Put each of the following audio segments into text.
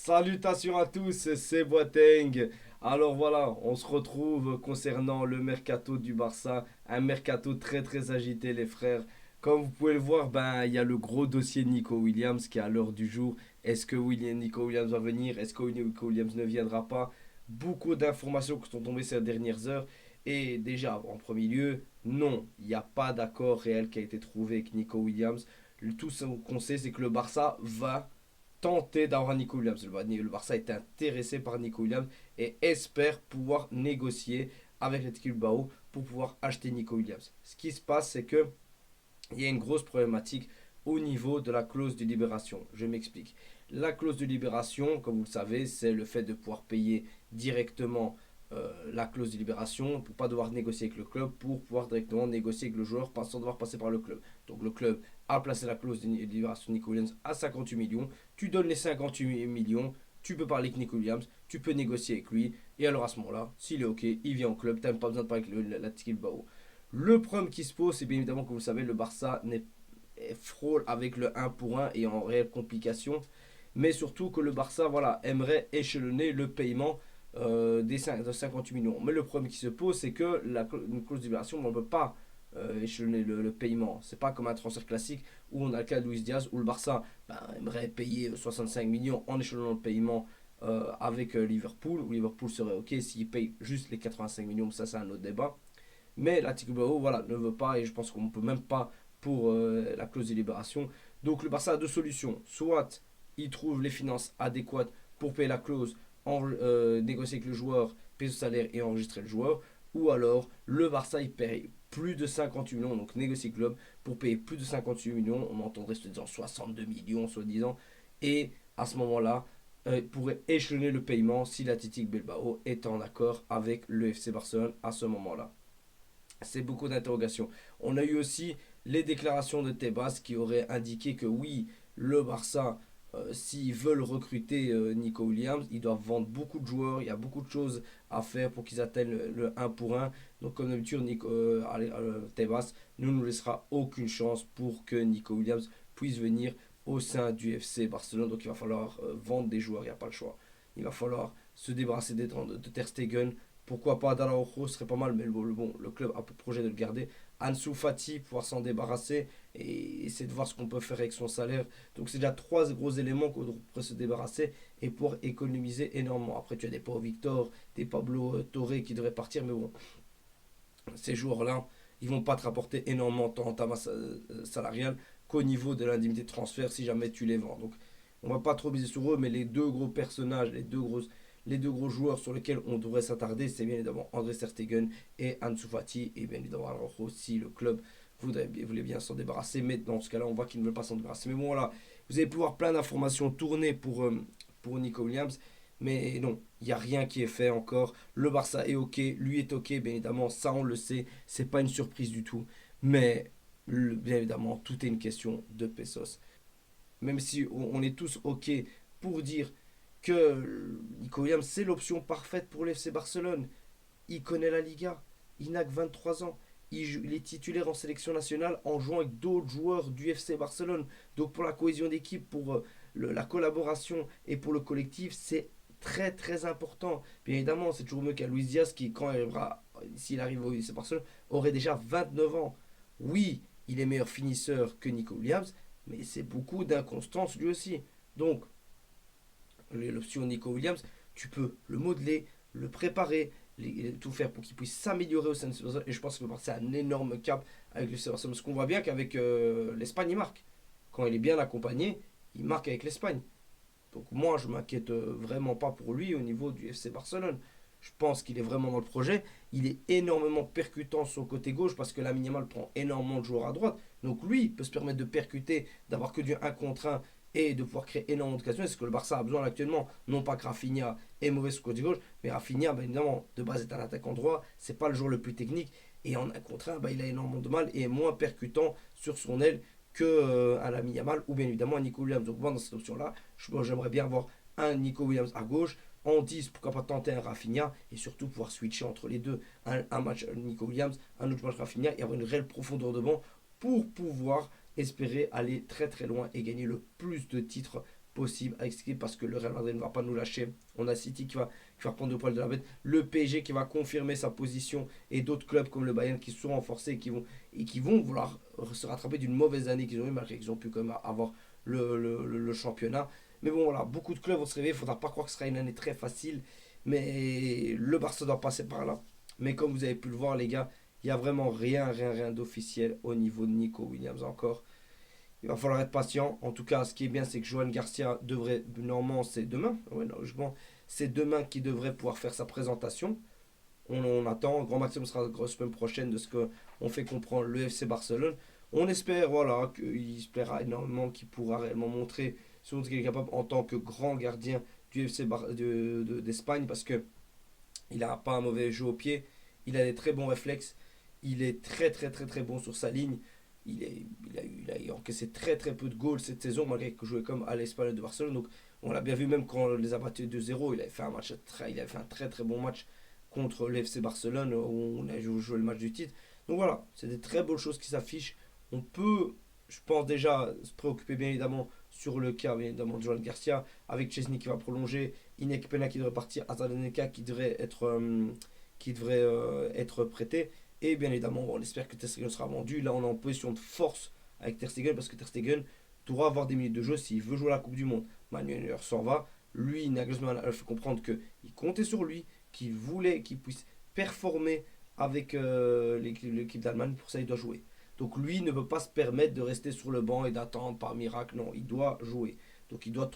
Salutations à tous, c'est Boateng. Alors voilà, on se retrouve concernant le mercato du Barça, un mercato très très agité les frères. Comme vous pouvez le voir, il y a le gros dossier Nico Williams qui est à l'heure du jour. Est-ce que Nico Williams va venir? Est-ce que Nico Williams ne viendra pas? Beaucoup d'informations qui sont tombées ces dernières heures. Et déjà, en premier lieu, non, il n'y a pas d'accord réel qui a été trouvé avec Nico Williams. Tout ce qu'on sait, c'est que le Barça va tenter d'avoir Nico Williams. Le Barça est intéressé par Nico Williams et espère pouvoir négocier avec l'Athletic Bilbao pour pouvoir acheter Nico Williams. Ce qui se passe, c'est que il y a une grosse problématique au niveau de la clause de libération. Je m'explique. La clause de libération, comme vous le savez, c'est le fait de pouvoir payer directement la clause de libération pour pas devoir négocier avec le club, pour pouvoir directement négocier avec le joueur sans devoir passer par le club. Donc le club a placé la clause de libération de Nico Williams à 58 millions. Tu donnes les 58 millions, tu peux parler avec Nico Williams, tu peux négocier avec lui. Et alors à ce moment-là, s'il est OK, il vient au club. Tu n'as pas besoin de parler avec la Bilbao. Le problème qui se pose, c'est bien évidemment que vous le savez, le Barça frôle avec le 1 pour 1 et en réelle complication. Mais surtout que le Barça aimerait échelonner le paiement de 58 millions. Mais le problème qui se pose, c'est que une clause de libération, on ne peut pas échelonner le paiement. C'est pas comme un transfert classique où on a le cas de Luis Diaz, où le Barça aimerait payer 65 millions en échelonnant le paiement avec Liverpool, où Liverpool serait OK s'il paye juste les 85 millions, ça c'est un autre débat. Mais l'Athletic Bilbao ne veut pas et je pense qu'on ne peut même pas pour la clause de libération. Donc le Barça a deux solutions. Soit il trouve les finances adéquates pour payer la clause, négocier avec le joueur, payer son salaire et enregistrer le joueur. Ou alors le Barça il paye plus de 58 millions, donc négocier club pour payer plus de 58 millions. On entendrait se disant 62 millions, soi-disant. Et à ce moment-là, pourrait échelonner le paiement si l'Athletic Bilbao est en accord avec le FC Barcelone à ce moment-là. C'est beaucoup d'interrogations. On a eu aussi les déclarations de Tebas qui auraient indiqué que oui, le Barça, s'ils veulent recruter Nico Williams, ils doivent vendre beaucoup de joueurs. Il y a beaucoup de choses à faire pour qu'ils atteignent le 1 pour 1. Donc, comme d'habitude, Tebas ne nous laissera aucune chance pour que Nico Williams puisse venir au sein du FC Barcelone. Donc, il va falloir vendre des joueurs. Il n'y a pas le choix. Il va falloir se débarrasser de Ter Stegen. Pourquoi pas D'Araujo serait pas mal, mais le club a pour projet de le garder. Ansu Fati, pouvoir s'en débarrasser et essayer de voir ce qu'on peut faire avec son salaire. Donc c'est déjà trois gros éléments qu'on pourrait se débarrasser et pour économiser énormément. Après tu as des Pau Victor, des Pablo Torre qui devraient partir, mais bon, ces joueurs-là, ils vont pas te rapporter énormément tant en ta masse salariale qu'au niveau de l'indemnité de transfert si jamais tu les vends. Donc on va pas trop miser sur eux, mais les deux gros personnages, les deux gros joueurs sur lesquels on devrait s'attarder, c'est bien évidemment André Serstegen et Ansu Fati, et bien évidemment Araujo si le club voulait bien s'en débarrasser, mais dans ce cas-là, on voit qu'ils ne veulent pas s'en débarrasser. Mais bon, voilà, vous allez pouvoir plein d'informations tourner pour Nico Williams, mais non, il n'y a rien qui est fait encore. Le Barça est OK, lui est OK, bien évidemment, ça on le sait, c'est pas une surprise du tout, mais bien évidemment, tout est une question de pesos. Même si on est tous OK pour dire que Nico Williams, c'est l'option parfaite pour l'FC Barcelone. Il connaît la Liga, il n'a que 23 ans. Il est titulaire en sélection nationale en jouant avec d'autres joueurs du FC Barcelone. Donc pour la cohésion d'équipe, pour la collaboration et pour le collectif, c'est très très important. Bien évidemment, c'est toujours mieux qu'un Luis Diaz qui, quand il arrivera, s'il arrive au FC Barcelone, aurait déjà 29 ans. Oui, il est meilleur finisseur que Nico Williams, mais c'est beaucoup d'inconstance lui aussi. Donc, l'option Nico Williams, tu peux le modeler, le préparer, tout faire pour qu'il puisse s'améliorer au sein de ce et je pense que c'est un énorme cap avec le Barcelone. Parce qu'on voit bien qu'avec l'Espagne, il marque. Quand il est bien accompagné, il marque avec l'Espagne. Donc moi, je m'inquiète vraiment pas pour lui au niveau du FC Barcelone. Je pense qu'il est vraiment dans le projet. Il est énormément percutant sur le côté gauche parce que la minimale prend énormément de joueurs à droite. Donc lui il peut se permettre de percuter, d'avoir que du 1 contre 1 et de pouvoir créer énormément d'occasions. C'est ce que le Barça a besoin actuellement. Non pas que Rafinha est mauvais sur le côté gauche, mais Rafinha, évidemment, de base est un attaquant droit. C'est pas le joueur le plus technique. Et en 1 contre 1, il a énormément de mal et est moins percutant sur son aile que à la Yamal ou bien évidemment à Nico Williams. Donc moi, dans cette option-là, j'aimerais bien avoir un Nico Williams à gauche, en 10, pourquoi pas tenter un Rafinha et surtout pouvoir switcher entre les deux. Un match Nico Williams, un autre match Rafinha et avoir une réelle profondeur de banc pour pouvoir espérer aller très très loin et gagner le plus de titres possible avec cette équipe parce que le Real Madrid ne va pas nous lâcher. On a City qui va reprendre le poil de la bête. Le PSG qui va confirmer sa position et d'autres clubs comme le Bayern qui sont renforcés et qui vont vouloir se rattraper d'une mauvaise année qu'ils ont eu malgré qu'ils ont pu quand même avoir le championnat. Mais bon, voilà, beaucoup de clubs vont se réveiller. Il ne faudra pas croire que ce sera une année très facile. Mais le Barça doit passer par là. Mais comme vous avez pu le voir, les gars, il n'y a vraiment rien d'officiel au niveau de Nico Williams encore. Il va falloir être patient. En tout cas, ce qui est bien, c'est que Johan Garcia devrait, normalement, c'est demain. Ouais, logiquement, c'est demain qu'il devrait pouvoir faire sa présentation. On attend. Grand maximum sera la semaine prochaine de ce qu'on fait comprendre le FC Barcelone. On espère, voilà, qu'il se plaira énormément, qu'il pourra réellement montrer ce dont il est capable en tant que grand gardien du FC d'Espagne parce que il n'a pas un mauvais jeu au pied. Il a des très bons réflexes. Il est très bon sur sa ligne. Il a encaissé très peu de goals cette saison, malgré qu'il jouait comme à l'Espagnol de Barcelone. Donc, on l'a bien vu, même quand on les a battus 2-0, il avait fait un très bon match contre l'FC Barcelone où on a joué le match du titre. Donc voilà, c'est des très bonnes choses qui s'affichent. On peut, je pense déjà, se préoccuper bien évidemment sur le cas bien évidemment de Joan Garcia, avec Chesney qui va prolonger, Inek Pena qui devrait partir, Azarenka qui devrait être prêté. Et bien évidemment, on espère que Ter Stegen sera vendu. Là, on est en position de force avec Ter Stegen parce que Ter Stegen doit avoir des minutes de jeu s'il veut jouer à la Coupe du Monde. Manuel Neuer s'en va. Lui, Nagelsmann a fait comprendre qu'il comptait sur lui, qu'il voulait qu'il puisse performer avec l'équipe d'Allemagne. Pour ça, il doit jouer. Donc lui ne peut pas se permettre de rester sur le banc et d'attendre par miracle. Non, il doit jouer. Donc il doit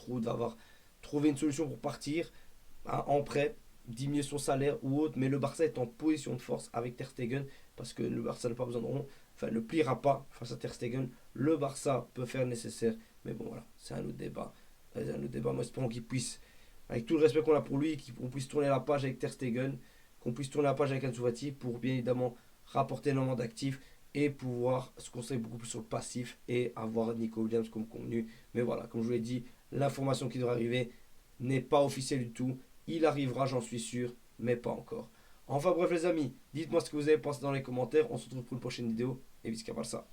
trouver une solution pour partir en prêt, diminuer son salaire ou autre, mais le Barça est en position de force avec Ter Stegen parce que le Barça n'a pas besoin de rond, enfin ne pliera pas face à Ter Stegen. Le Barça peut faire le nécessaire, mais bon voilà, c'est un autre débat. Moi, espérons qu'il puisse, avec tout le respect qu'on a pour lui, qu'on puisse tourner la page avec Ter Stegen, qu'on puisse tourner la page avec Ansu Fati pour bien évidemment rapporter énormément d'actifs et pouvoir se concentrer beaucoup plus sur le passif et avoir Nico Williams comme convenu. Mais voilà, comme je vous l'ai dit, l'information qui devrait arriver n'est pas officielle du tout. Il arrivera, j'en suis sûr, mais pas encore. Enfin bref les amis, dites-moi ce que vous avez pensé dans les commentaires. On se retrouve pour une prochaine vidéo et visca ça.